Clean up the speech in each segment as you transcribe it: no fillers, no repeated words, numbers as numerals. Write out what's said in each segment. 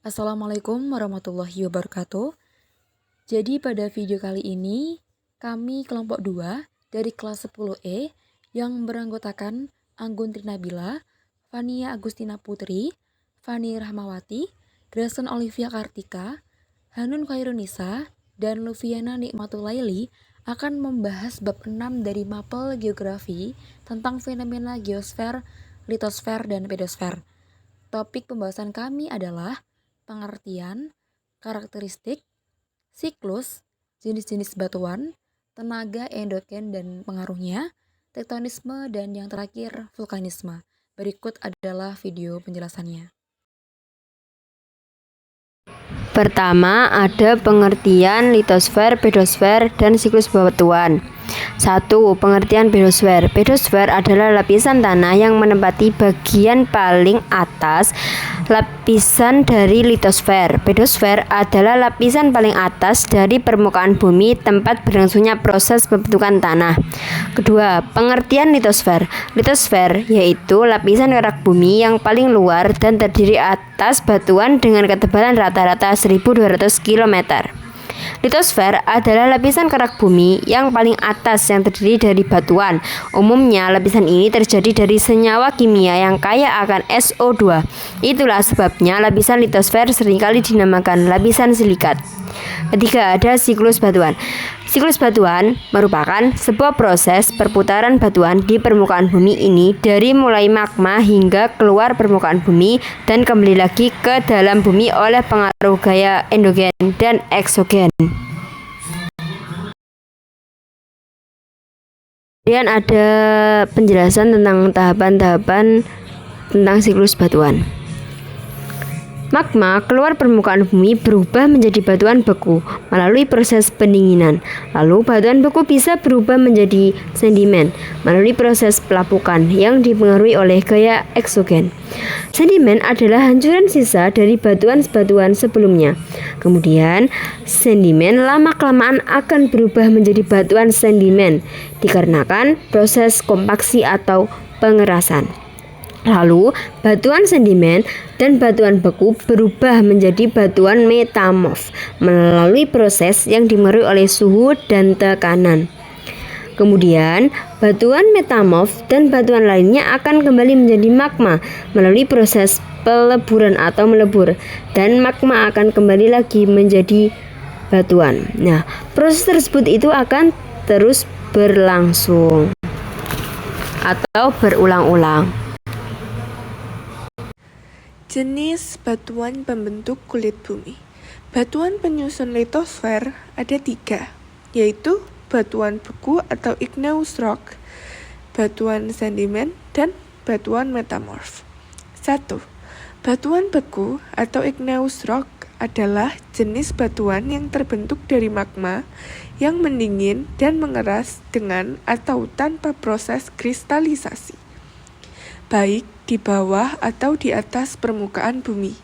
Assalamualaikum warahmatullahi wabarakatuh. Jadi pada video kali ini kami kelompok 2 dari kelas 10E yang beranggotakan Anggun Trinabila, Fania Agustina Putri, Fani Rahmawati, Grayson Olivia Kartika, Hanun Khairunisa, dan Lufiana Nikmatulaili akan membahas bab 6 dari mapel geografi tentang fenomena geosfer, litosfer, dan pedosfer. Topik pembahasan kami adalah pengertian, karakteristik, siklus, jenis-jenis batuan, tenaga endogen dan pengaruhnya, tektonisme, dan yang terakhir vulkanisme. Berikut adalah video penjelasannya. Pertama, ada pengertian litosfer, pedosfer, dan siklus batuan. 1. Pengertian pedosfer. Pedosfer adalah lapisan tanah yang menempati bagian paling atas lapisan dari litosfer. Pedosfer adalah lapisan paling atas dari permukaan bumi tempat berlangsungnya proses pembentukan tanah. Kedua, pengertian litosfer. Litosfer yaitu lapisan kerak bumi yang paling luar dan terdiri atas batuan dengan ketebalan rata-rata 1.200 km. Litosfer adalah lapisan kerak bumi yang paling atas yang terdiri dari batuan. Umumnya, lapisan ini terjadi dari senyawa kimia yang kaya akan SO2. Itulah sebabnya lapisan litosfer seringkali dinamakan lapisan silikat. Ketiga, ada siklus batuan. Siklus batuan merupakan sebuah proses perputaran batuan di permukaan bumi ini dari mulai magma hingga keluar permukaan bumi dan kembali lagi ke dalam bumi oleh pengaruh gaya endogen dan eksogen. Kemudian ada penjelasan tentang tahapan-tahapan tentang siklus batuan. Magma keluar permukaan bumi berubah menjadi batuan beku melalui proses pendinginan. Lalu batuan beku bisa berubah menjadi sedimen melalui proses pelapukan yang dipengaruhi oleh gaya eksogen. Sedimen adalah hancuran sisa dari batuan-batuan sebelumnya. Kemudian, sedimen lama-kelamaan akan berubah menjadi batuan sedimen dikarenakan proses kompaksi atau pengerasan. Lalu, batuan sedimen dan batuan beku berubah menjadi batuan metamorf melalui proses yang dipengaruhi oleh suhu dan tekanan. Kemudian, batuan metamorf dan batuan lainnya akan kembali menjadi magma melalui proses peleburan atau melebur, dan magma akan kembali lagi menjadi batuan. Nah, proses tersebut itu akan terus berlangsung atau berulang-ulang. Jenis batuan pembentuk kulit bumi. Batuan penyusun litosfer ada 3, yaitu batuan beku atau igneous rock, batuan sedimen, dan batuan metamorf. 1. Batuan beku atau igneous rock adalah jenis batuan yang terbentuk dari magma yang mendingin dan mengeras dengan atau tanpa proses kristalisasi, baik di bawah atau di atas permukaan bumi.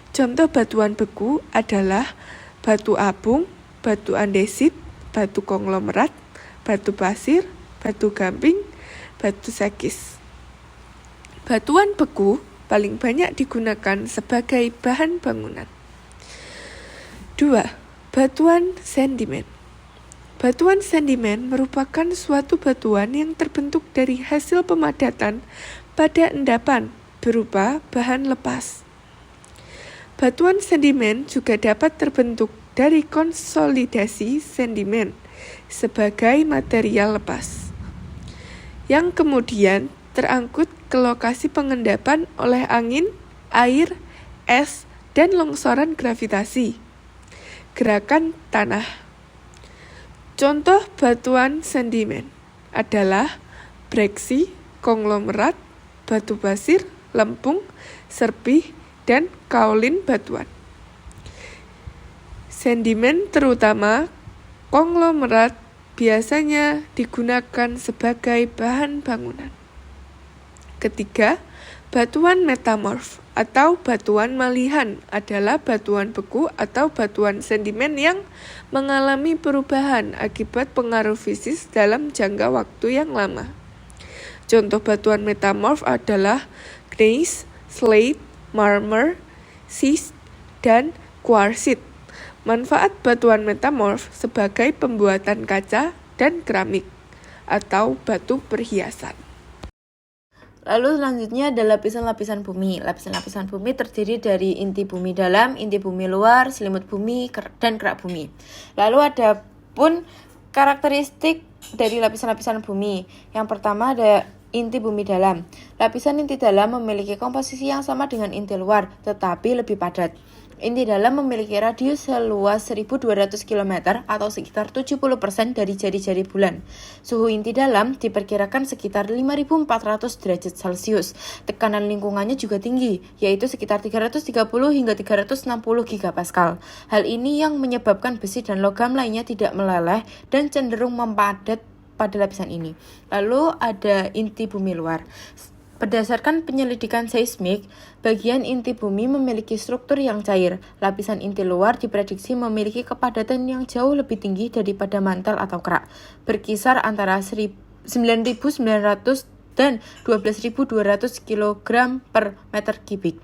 Contoh batuan beku adalah batu apung, batu andesit, batu konglomerat, batu pasir, batu gamping, batu sekis. Batuan beku paling banyak digunakan sebagai bahan bangunan. 2. Batuan sedimen. Batuan sedimen merupakan suatu batuan yang terbentuk dari hasil pemadatan pada endapan berupa bahan lepas. Batuan sedimen juga dapat terbentuk dari konsolidasi sedimen sebagai material lepas, yang kemudian terangkut ke lokasi pengendapan oleh angin, air, es, dan longsoran gravitasi, gerakan tanah. Contoh batuan sedimen adalah breksi, konglomerat, batu pasir, lempung, serpih, dan kaolin batuan. Sedimen terutama konglomerat biasanya digunakan sebagai bahan bangunan. Ketiga, batuan metamorf atau batuan malihan adalah batuan beku atau batuan sedimen yang mengalami perubahan akibat pengaruh fisis dalam jangka waktu yang lama. Contoh batuan metamorf adalah gneiss, slate, marmer, schist, dan kuarsit. Manfaat batuan metamorf sebagai pembuatan kaca dan keramik atau batu perhiasan. Lalu selanjutnya ada lapisan-lapisan bumi. Lapisan-lapisan bumi terdiri dari inti bumi dalam, inti bumi luar, selimut bumi, dan kerak bumi. Lalu ada pun karakteristik dari lapisan-lapisan bumi. Yang pertama ada inti bumi dalam. Lapisan inti dalam memiliki komposisi yang sama dengan inti luar, tetapi lebih padat. Inti dalam memiliki radius seluas 1.200 km atau sekitar 70% dari jari-jari bulan. Suhu inti dalam diperkirakan sekitar 5.400 derajat Celcius. Tekanan lingkungannya juga tinggi, yaitu sekitar 330 hingga 360 gigapascal. Hal ini yang menyebabkan besi dan logam lainnya tidak meleleh dan cenderung mempadat pada lapisan ini. Lalu ada inti bumi luar. Berdasarkan penyelidikan seismik, bagian inti bumi memiliki struktur yang cair. Lapisan inti luar diprediksi memiliki kepadatan yang jauh lebih tinggi daripada mantel atau kerak, berkisar antara 9.900 dan 12.200 kg per meter kubik.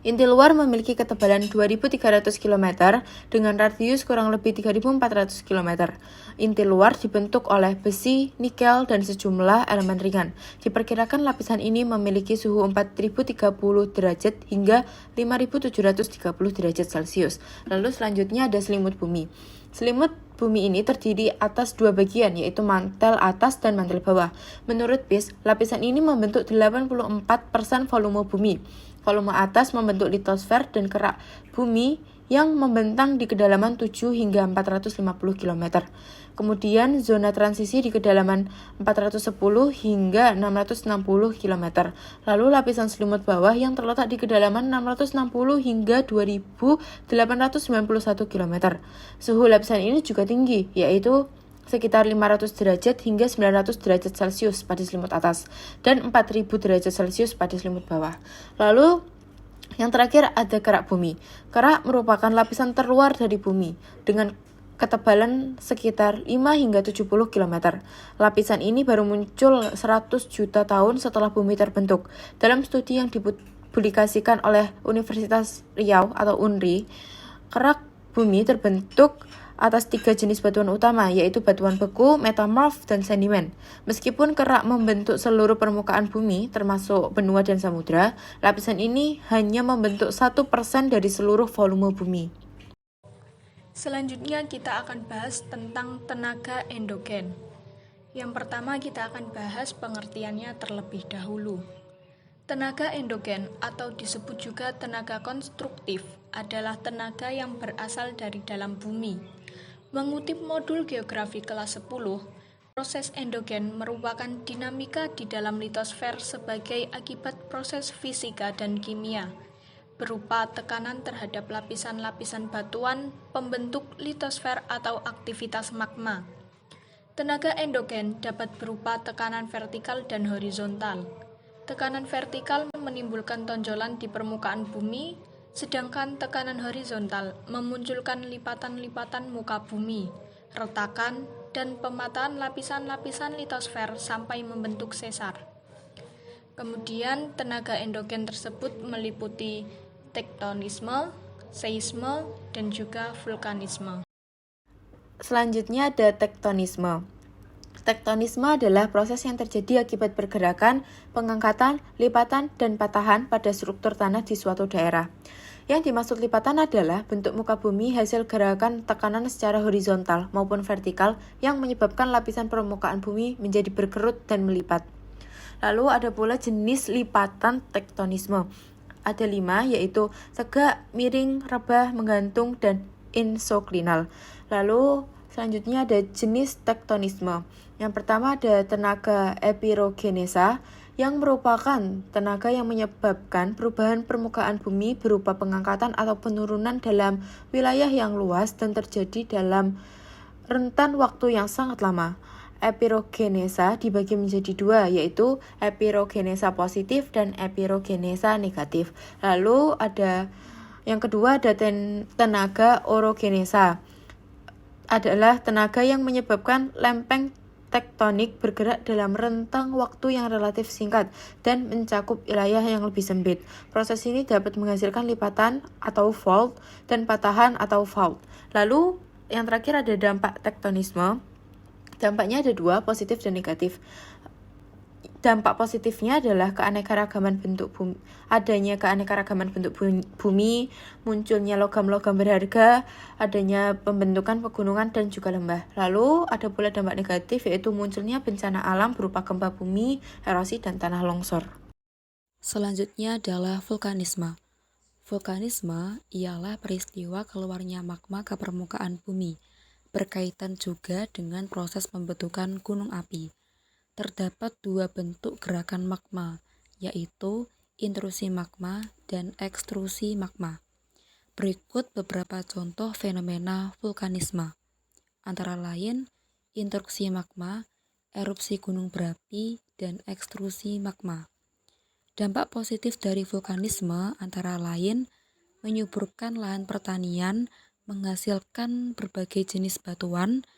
Inti luar memiliki ketebalan 2.300 km dengan radius kurang lebih 3.400 km. Inti luar dibentuk oleh besi, nikel, dan sejumlah elemen ringan. Diperkirakan lapisan ini memiliki suhu 4.030 derajat hingga 5.730 derajat Celcius. Lalu selanjutnya ada selimut bumi. Selimut bumi ini terdiri atas dua bagian, yaitu mantel atas dan mantel bawah. Menurut BIS, lapisan ini membentuk 84% volume bumi. Volume atas membentuk litosfer dan kerak bumi yang membentang di kedalaman 7 hingga 450 km. Kemudian zona transisi di kedalaman 410 hingga 660 km. Lalu lapisan selimut bawah yang terletak di kedalaman 660 hingga 2891 km. Suhu lapisan ini juga tinggi, yaitu sekitar 500 derajat hingga 900 derajat Celcius pada selimut atas dan 4000 derajat Celcius pada selimut bawah. Lalu yang terakhir ada kerak bumi. Kerak merupakan lapisan terluar dari bumi dengan ketebalan sekitar 5 hingga 70 km. Lapisan ini baru muncul 100 juta tahun setelah bumi terbentuk. Dalam studi yang dipublikasikan oleh Universitas Riau atau UNRI, kerak bumi terbentuk atas 3 jenis batuan utama, yaitu batuan beku, metamorf, dan sedimen. Meskipun kerak membentuk seluruh permukaan bumi, termasuk benua dan samudra, lapisan ini hanya membentuk 1% dari seluruh volume bumi. Selanjutnya kita akan bahas tentang tenaga endogen. Yang pertama kita akan bahas pengertiannya terlebih dahulu. Tenaga endogen atau disebut juga tenaga konstruktif adalah tenaga yang berasal dari dalam bumi. Mengutip modul geografi kelas 10, proses endogen merupakan dinamika di dalam litosfer sebagai akibat proses fisika dan kimia, berupa tekanan terhadap lapisan-lapisan batuan pembentuk litosfer atau aktivitas magma. Tenaga endogen dapat berupa tekanan vertikal dan horizontal. Tekanan vertikal menimbulkan tonjolan di permukaan bumi, sedangkan tekanan horizontal memunculkan lipatan-lipatan muka bumi, retakan, dan pematahan lapisan-lapisan litosfer sampai membentuk sesar. Kemudian tenaga endogen tersebut meliputi tektonisme, seisme, dan juga vulkanisme. Selanjutnya ada tektonisme. Tektonisme adalah proses yang terjadi akibat pergerakan, pengangkatan, lipatan, dan patahan pada struktur tanah di suatu daerah. Yang dimaksud lipatan adalah bentuk muka bumi hasil gerakan tekanan secara horizontal maupun vertikal yang menyebabkan lapisan permukaan bumi menjadi berkerut dan melipat. Lalu ada pula jenis lipatan tektonisme. Ada 5, yaitu tegak, miring, rebah, menggantung, dan insoklinal. Lalu selanjutnya ada jenis tektonisme. Yang pertama ada tenaga epirogenesa, yang merupakan tenaga yang menyebabkan perubahan permukaan bumi berupa pengangkatan atau penurunan dalam wilayah yang luas dan terjadi dalam rentan waktu yang sangat lama. Epirogenesa dibagi menjadi 2, yaitu epirogenesa positif dan epirogenesa negatif. Lalu ada yang kedua ada tenaga orogenesa. Adalah tenaga yang menyebabkan lempeng tektonik bergerak dalam rentang waktu yang relatif singkat dan mencakup wilayah yang lebih sempit. Proses ini dapat menghasilkan lipatan atau fault dan patahan atau fault. Lalu yang terakhir ada dampak tektonisme. Dampaknya ada dua, positif dan negatif. Dampak positifnya adalah keanekaragaman bentuk bumi, adanya keanekaragaman bentuk bumi, munculnya logam-logam berharga, adanya pembentukan pegunungan dan juga lembah. Lalu ada pula dampak negatif, yaitu munculnya bencana alam berupa gempa bumi, erosi, dan tanah longsor. Selanjutnya adalah vulkanisme. Vulkanisme ialah peristiwa keluarnya magma ke permukaan bumi, berkaitan juga dengan proses pembentukan gunung api. Terdapat dua bentuk gerakan magma, yaitu intrusi magma dan ekstrusi magma. Berikut beberapa contoh fenomena vulkanisme, antara lain intrusi magma, erupsi gunung berapi, dan ekstrusi magma. Dampak positif dari vulkanisme antara lain menyuburkan lahan pertanian, menghasilkan berbagai jenis batuan,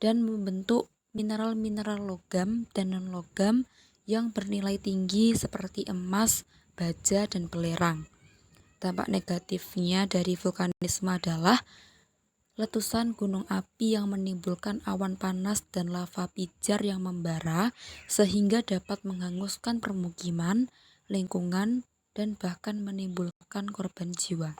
dan membentuk mineral-mineral logam dan non-logam yang bernilai tinggi seperti emas, baja, dan belerang. Dampak negatifnya dari vulkanisme adalah letusan gunung api yang menimbulkan awan panas dan lava pijar yang membara sehingga dapat menghanguskan permukiman, lingkungan, dan bahkan menimbulkan korban jiwa.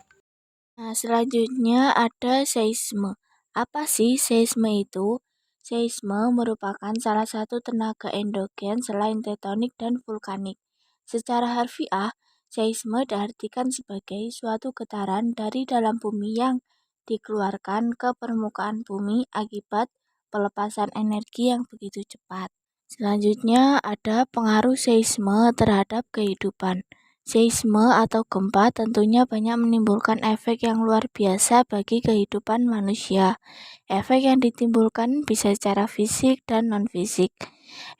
Nah, selanjutnya ada seisme. Apa sih seisme itu? Seisme merupakan salah satu tenaga endogen selain tektonik dan vulkanik. Secara harfiah, seisme diartikan sebagai suatu getaran dari dalam bumi yang dikeluarkan ke permukaan bumi akibat pelepasan energi yang begitu cepat. Selanjutnya ada pengaruh seisme terhadap kehidupan. Seisme atau gempa tentunya banyak menimbulkan efek yang luar biasa bagi kehidupan manusia. Efek yang ditimbulkan bisa secara fisik dan non-fisik.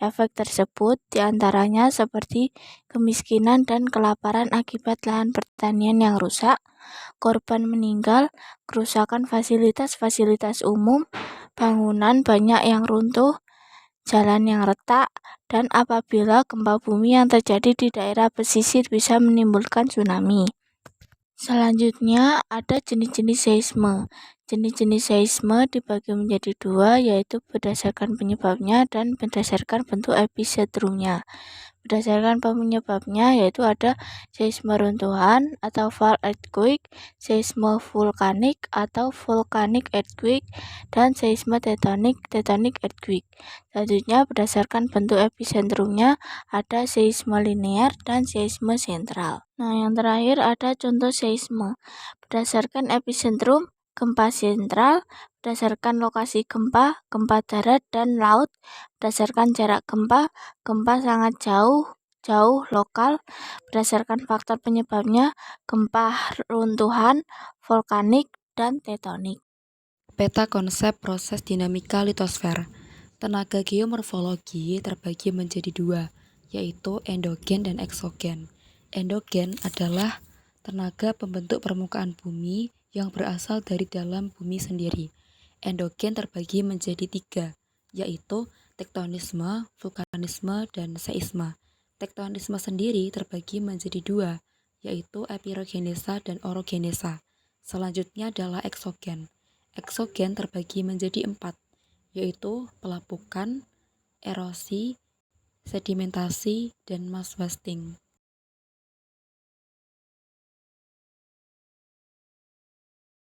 Efek tersebut diantaranya seperti kemiskinan dan kelaparan akibat lahan pertanian yang rusak, korban meninggal, kerusakan fasilitas-fasilitas umum, bangunan banyak yang runtuh, jalan yang retak, dan apabila gempa bumi yang terjadi di daerah pesisir bisa menimbulkan tsunami. Selanjutnya ada jenis-jenis seisme. Jenis-jenis seisme dibagi menjadi dua, yaitu berdasarkan penyebabnya dan berdasarkan bentuk epicentrumnya. Berdasarkan penyebabnya yaitu ada seisme runtuhan atau fault earthquake, seisme vulkanik atau volcanic earthquake, dan seisme tektonik earthquake. Selanjutnya berdasarkan bentuk epicentrumnya ada seisme linear dan seisme sentral. Nah, yang terakhir ada contoh seisme. Berdasarkan epicentrum, gempa sentral, berdasarkan lokasi gempa, gempa darat dan laut, berdasarkan jarak gempa, gempa sangat jauh lokal, berdasarkan faktor penyebabnya, gempa runtuhan, vulkanik, dan tektonik. Peta konsep proses dinamika litosfer. Tenaga geomorfologi terbagi menjadi dua, yaitu endogen dan eksogen. Endogen adalah tenaga pembentuk permukaan bumi yang berasal dari dalam bumi sendiri. Endogen terbagi menjadi tiga, yaitu tektonisme, vulkanisme, dan seisme. Tektonisme sendiri terbagi menjadi dua, yaitu epirogenesa dan orogenesa. Selanjutnya adalah eksogen. Eksogen terbagi menjadi empat, yaitu pelapukan, erosi, sedimentasi, dan mass wasting.